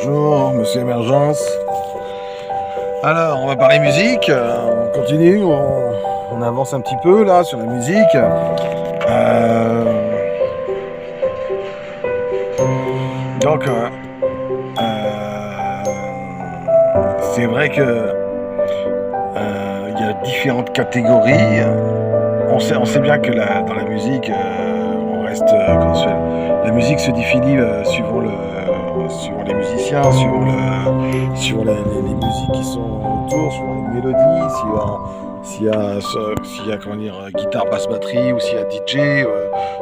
Bonjour, monsieur Émergence. Alors, on va parler musique. On continue, on avance un petit peu là sur la musique. Donc, c'est vrai que il y a différentes catégories. On sait bien que dans la musique, on reste. La musique se définit suivant les musiciens, suivant les musiques qui sont autour, suivant les mélodies, s'il y a comment dire, guitare, basse, batterie, ou s'il y a DJ,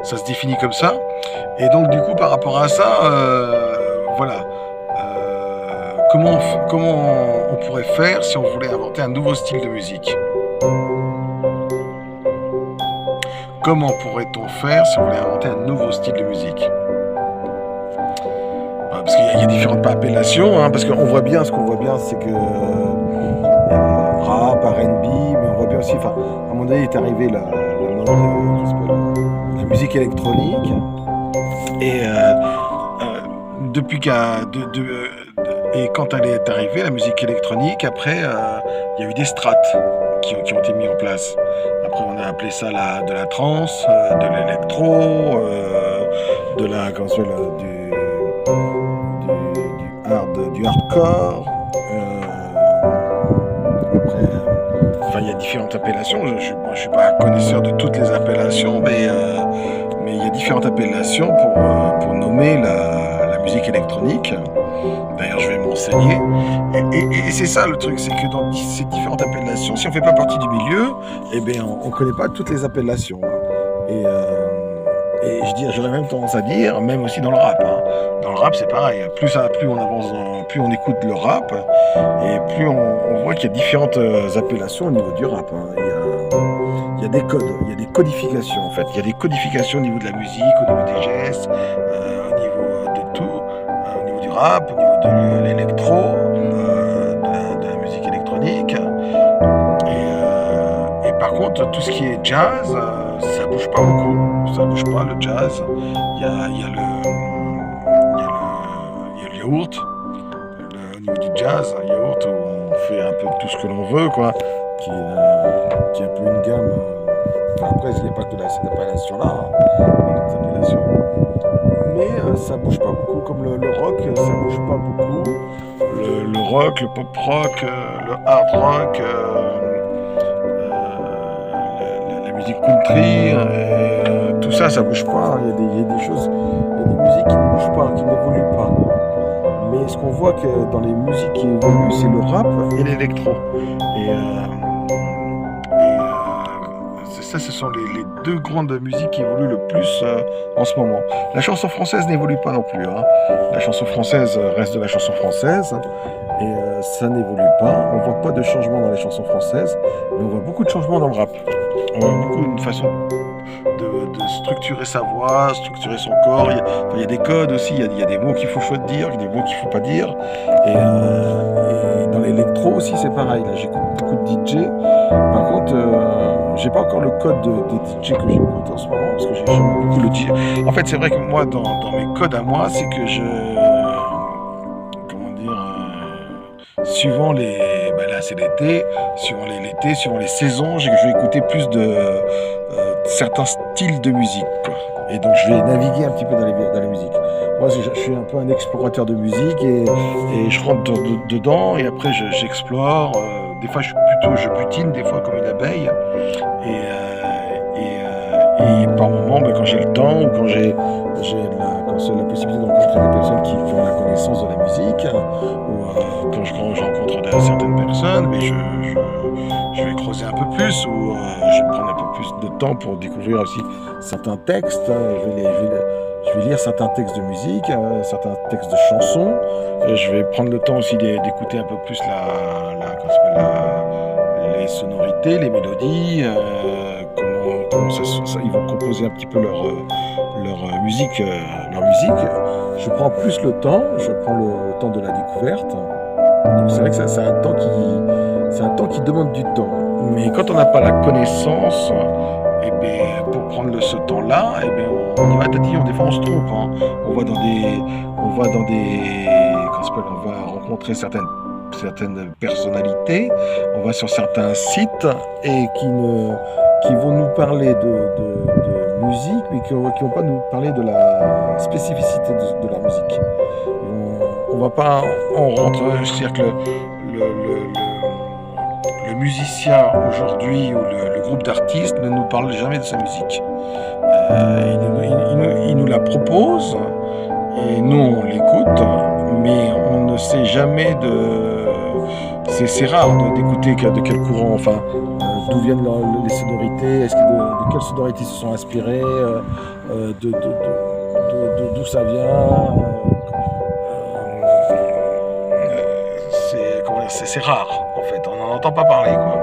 ça se définit comme ça. Et donc du coup, par rapport à ça, voilà. Comment on pourrait faire si on voulait inventer un nouveau style de musique? Comment pourrait-on faire si on voulait inventer un nouveau style de musique? Parce qu'il y a différentes appellations, hein, parce qu'on voit bien, ce qu'on voit bien, c'est que rap, R&B, mais on voit bien aussi, enfin, à mon avis, est arrivé la musique électronique, et et quand elle est arrivée, la musique électronique, après, il y a eu des strates qui ont été mis en place. Après, on a appelé ça de la trance, de l'électro, du hardcore. Après, enfin, il y a différentes appellations. Je suis pas connaisseur de toutes les appellations, mais il y a différentes appellations pour nommer la musique électronique. D'ailleurs, je vais m'enseigner. Et c'est ça le truc, c'est que dans ces différentes appellations, si on fait pas partie du milieu, eh bien, on connaît pas toutes les appellations. Et j'aurais même tendance à dire, même aussi dans le rap. Hein. Dans le rap, c'est pareil. Plus on avance, plus on écoute le rap, et plus on voit qu'il y a différentes appellations au niveau du rap. Hein. Il y a des codes, il y a des codifications en fait. Il y a des codifications au niveau de la musique, au niveau des gestes, au niveau de tout, au niveau du rap, au niveau de l'électro, de la musique électronique. Et par contre, tout ce qui est jazz, ça bouge pas beaucoup. Ça bouge pas, le jazz. Il y a le yaourt. Au niveau du jazz, un yaourt où on fait un peu tout ce que l'on veut, quoi. Qui est un peu une gamme. Après, il n'y a pas que cette appellation-là, hein. Il y a d'autres appellations. Mais ça bouge pas beaucoup. Comme le rock, ça bouge pas beaucoup. Le rock, le pop rock, le hard rock. La musique country, tout ça, ça bouge pas. Il y a des choses, il y a des musiques qui ne bougent pas, qui n'évoluent pas. Mais ce qu'on voit que dans les musiques qui évoluent, c'est le rap et l'électro. Ça, ce sont les deux grandes musiques qui évoluent le plus en ce moment. La chanson française n'évolue pas non plus. Hein. La chanson française reste de la chanson française. Et ça n'évolue pas. On voit pas de changement dans les chansons françaises, mais on voit beaucoup de changements dans le rap. On voit beaucoup une façon de structurer sa voix, structurer son corps. Il y a des codes aussi, il y a des mots qu'il faut dire, il y a des mots qu'il ne faut pas dire. Et dans l'électro aussi, c'est pareil. Là, j'écoute beaucoup de DJ. Par contre, j'ai pas encore le code des DJ que j'écoute en ce moment, parce que j'aime beaucoup le DJ. En fait, c'est vrai que moi, dans mes codes à moi, c'est que suivant là c'est l'été, suivant les saisons, je vais écouter plus de certains styles de musique, quoi. Et donc je vais naviguer un petit peu dans les musiques. Moi je suis un peu un explorateur de musique, et je rentre dedans, et après j'explore. Des fois je butine, des fois comme une abeille. Et par moments, quand j'ai le temps, ou quand j'ai la possibilité de rencontrer des personnes qui ont la connaissance de la musique, ou quand je rencontre certaines personnes, mais je vais creuser un peu plus, ou je vais prendre un peu plus de temps pour découvrir aussi certains textes. Je vais lire certains textes de musique, certains textes de chansons. Je vais prendre le temps aussi d'écouter un peu plus les sonorités, les mélodies, comment ils vont composer un petit peu leur musique. Je prends plus le temps, je prends le temps de la découverte. Donc c'est vrai que c'est un temps qui demande du temps. Mais quand on n'a pas la connaissance, et bien, pour prendre ce temps-là, et bien, on y va tatillon. Des fois, on se trompe. Hein. On va dans des rencontrer certaines personnalités, on va sur certains sites et qui vont nous parler de musique, mais qui vont pas nous parler de la spécificité de la musique. On va pas en rentrer, c'est-à-dire que le musicien aujourd'hui ou le groupe d'artistes ne nous parle jamais de sa musique. Il nous la propose et nous on l'écoute, mais on ne sait jamais c'est rare d'écouter de quel courant, enfin, d'où viennent les sonorités, de quelles sonorités se sont inspirées, d'où ça vient. C'est rare en fait, on n'en entend pas parler quoi.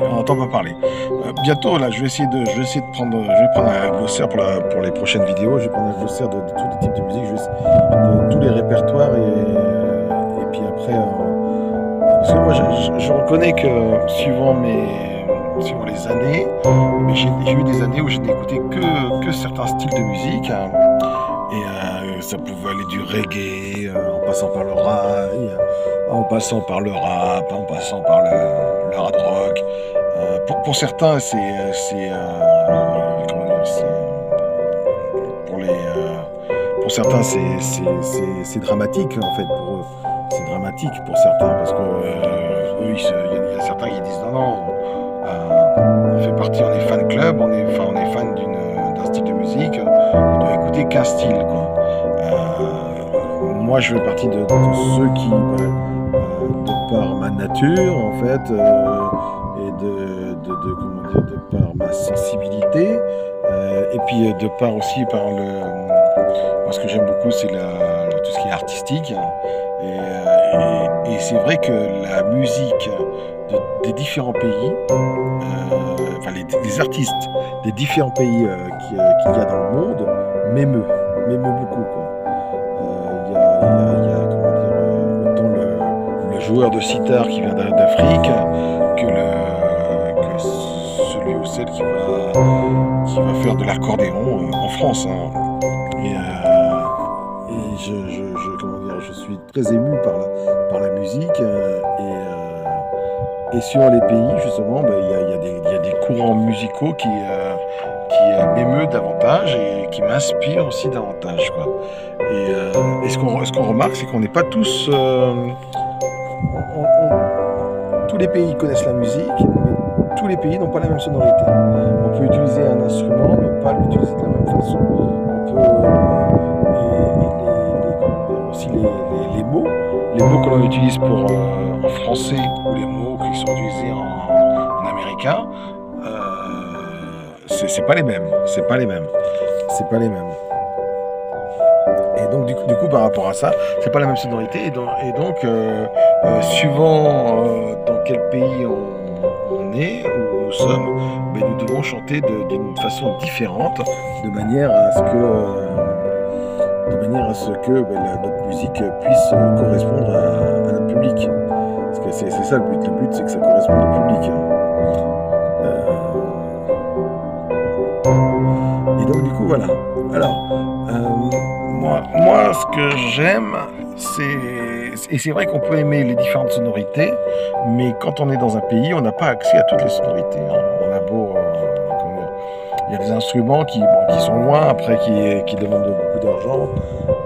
On n'entend pas parler. Bientôt là, je vais prendre un glossaire pour les prochaines vidéos. Je vais prendre un glossaire de tous les types de musique, de tous les répertoires et puis après, parce que moi je reconnais que suivant les années, mais j'ai eu des années où je n'ai écouté que certains styles de musique. Et ça pouvait aller du reggae, en passant par le rail, en passant par le rap, en passant par le hard rock. Pour certains, pour certains, c'est dramatique en fait pour eux. C'est dramatique pour certains parce que eux, il y a certains qui disent non, on fait partie, on est fan club, on est fan d'un style de musique, on doit écouter qu'un style quoi. Moi, je fais partie de ceux qui, de par ma nature en fait, et de par ma sensibilité, et puis de par aussi moi, ce que j'aime beaucoup, c'est tout ce qui est artistique. Et c'est vrai que la musique des différents pays, les artistes des différents pays qu'il y a dans le monde m'émeut beaucoup quoi. Il y a autant le joueur de sitar qui vient d'Afrique que celui ou celle qui va faire de l'accordéon en France. Et je suis très ému par la musique et sur les pays justement, il y a des courants musicaux qui m'émeut davantage et qui m'inspirent aussi davantage quoi. Et ce qu'on remarque, c'est qu'on n'est pas tous tous les pays connaissent la musique, mais tous les pays n'ont pas la même sonorité. On peut utiliser un instrument, mais pas l'utiliser de la même façon. On peut aussi les mots que l'on utilise en français ou les mots qui sont utilisés en américain, c'est pas les mêmes. Et donc du coup par rapport à ça, c'est pas la même sonorité et donc suivant dans quel pays on est, où nous sommes, nous devons chanter d'une façon différente, de manière à ce que notre musique puisse correspondre à notre public. Parce que c'est ça le but. Le but, c'est que ça corresponde au public. Et donc du coup voilà. Alors moi ce que j'aime, c'est vrai qu'on peut aimer les différentes sonorités, mais quand on est dans un pays, on n'a pas accès à toutes les sonorités. On a beau il y a des instruments qui sont loin, après qui demandent beaucoup d'argent.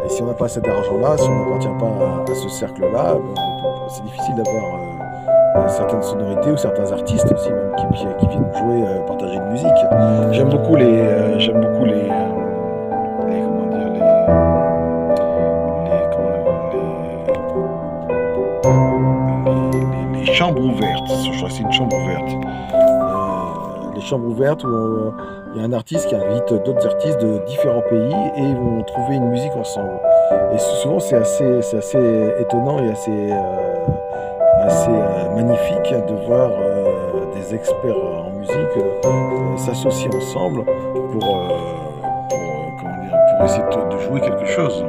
Et si on n'a pas assez d'argent-là, si on n'appartient pas à ce cercle-là, c'est difficile d'avoir certaines sonorités ou certains artistes aussi même qui viennent jouer, partager une musique. J'aime beaucoup les chambres ouvertes. Je crois que c'est une chambre ouverte. Les chambres ouvertes où il y a un artiste qui invite d'autres artistes de différents pays et ils vont trouver une musique ensemble. Et souvent c'est assez étonnant et assez magnifique de voir des experts en musique s'associer ensemble pour essayer de jouer quelque chose.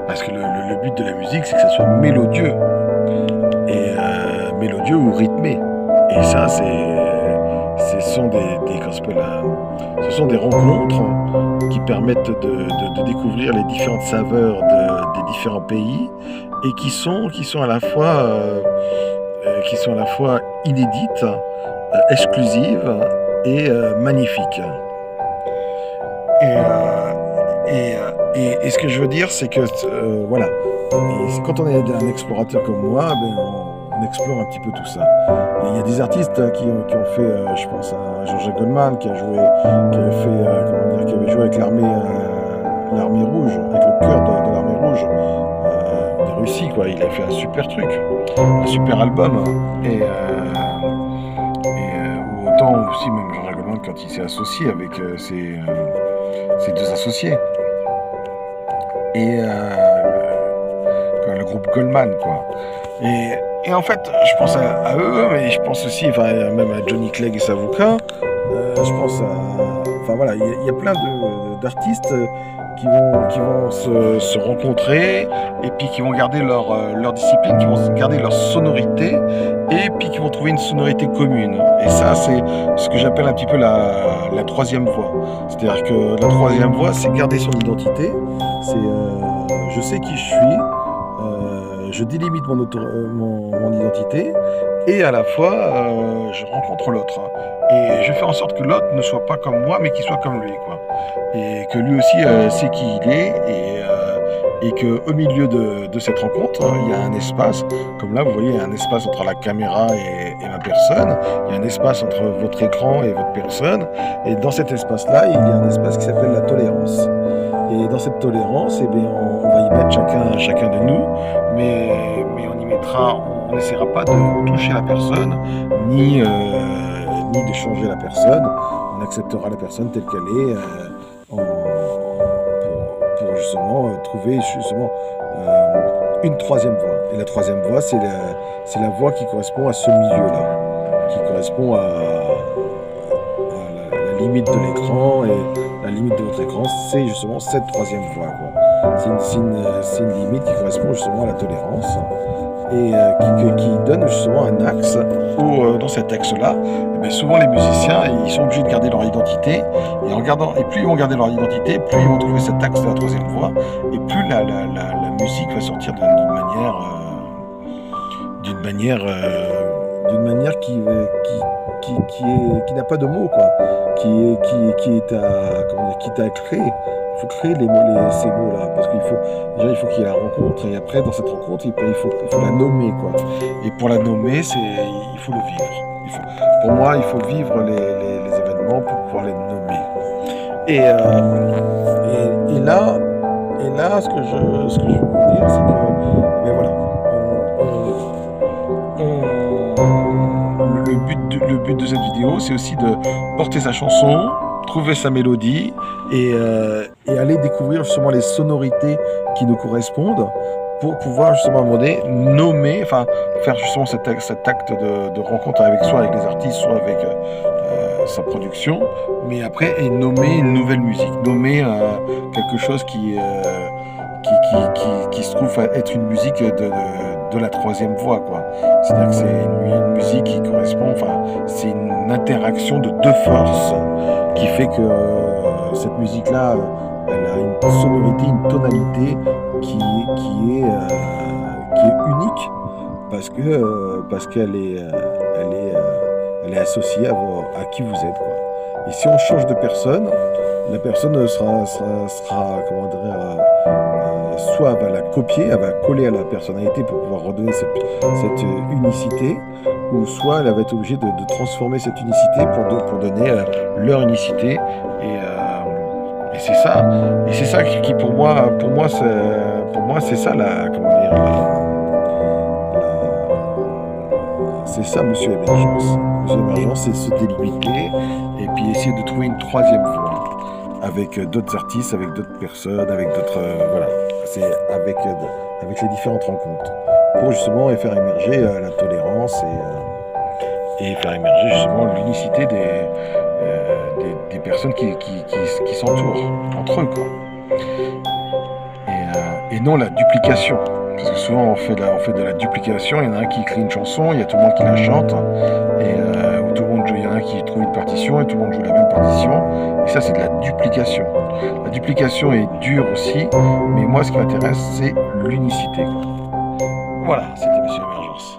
Parce que le but de la musique, c'est que ça soit mélodieux. Et mélodieux ou rythmé. Et ça, ce sont des rencontres qui permettent de découvrir les différentes saveurs des différents pays et qui sont à la fois inédites, exclusives et magnifiques. Et, et ce que je veux dire, c'est que voilà, et quand on est un explorateur comme moi, on explore un petit peu tout ça. Et il y a des artistes qui ont fait, je pense à Jean-Jacques Goldman, qui avait joué avec l'armée rouge, avec le cœur de l'armée rouge de Russie, quoi. Il a fait un super truc, un super album. Ou autant aussi, même Jean-Jacques Goldman, quand il s'est associé avec ses deux associés. Et le groupe Goldman, quoi. Et en fait, je pense à eux, mais je pense aussi, même à Johnny Clegg et Savuka. Je pense à, voilà, il y a plein d'artistes qui vont se rencontrer et puis qui vont garder leur discipline, qui vont garder leur sonorité et puis qui vont trouver une sonorité commune. Et ça, c'est ce que j'appelle un petit peu la troisième voie. C'est-à-dire que la troisième voie, c'est garder son identité. C'est je sais qui je suis. Je délimite mon identité et à la fois je rencontre l'autre et je fais en sorte que l'autre ne soit pas comme moi mais qu'il soit comme lui, quoi, et que lui aussi sait qui il est et que au milieu de cette rencontre il y a un espace, comme là vous voyez, il y a un espace entre la caméra et ma personne, il y a un espace entre votre écran et votre personne, et dans cet espace là il y a un espace qui s'appelle la tolérance. Et dans cette tolérance, on va y mettre chacun de nous, mais on n'essaiera pas de toucher la personne, ni de changer la personne. On acceptera la personne telle qu'elle est, pour justement trouver une troisième voie. Et la troisième voie, c'est la voie qui correspond à ce milieu-là, qui correspond à la limite de l'écran, et la limite de votre écran, c'est justement cette troisième voie, quoi. C'est une limite qui correspond justement à la tolérance et qui donne justement un axe où, dans cet axe-là, souvent les musiciens, ils sont obligés de garder leur identité, et plus ils vont garder leur identité, plus ils vont trouver cet axe de la troisième voie, et plus la musique va sortir d'une manière qui n'a pas de mots, quoi, qui est à créer. Il faut créer ces mots-là, parce qu'il faut qu'il y ait la rencontre, et après dans cette rencontre il faut la nommer, quoi. Et pour la nommer, il faut le vivre. Pour moi, il faut vivre les événements pour pouvoir les nommer. Et là, ce que je veux vous dire, c'est que voilà. Le but de cette vidéo, c'est aussi de porter sa chanson, trouver sa mélodie et aller découvrir justement les sonorités qui nous correspondent pour pouvoir justement à un moment donné nommer, faire justement cet acte de rencontre avec les artistes, soit avec sa production, mais après et nommer une nouvelle musique, nommer quelque chose qui se trouve être une musique de la troisième voie, quoi. C'est-à-dire que c'est une musique qui correspond, c'est une interaction de deux forces qui fait que cette musique-là, elle a une sonorité, une tonalité qui est unique parce qu'elle est associée à qui vous êtes, quoi. Et si on change de personne, la personne sera comment dire, soit elle va la copier, elle va coller à la personnalité pour pouvoir redonner cette unicité, ou soit elle va être obligée de transformer cette unicité pour donner leur unicité. Et c'est ça. Et c'est ça qui pour moi c'est ça c'est ça, Monsieur Émergence. Monsieur Émergence, c'est se délimiter et puis essayer de trouver une troisième voie avec d'autres artistes, avec d'autres personnes, avec d'autres voilà. C'est avec les différentes rencontres pour justement faire émerger la tolérance et faire émerger justement l'unicité des personnes qui s'entourent entre eux, quoi. Et non la duplication. Parce que souvent on fait de la duplication, il y en a un qui écrit une chanson, il y a tout le monde qui la chante, et il y en a un un qui trouve une partition et tout le monde joue la même partition. Et ça, c'est de la duplication. La duplication est dure aussi, mais moi, ce qui m'intéresse, c'est l'unicité. Voilà, c'était Monsieur Émergence.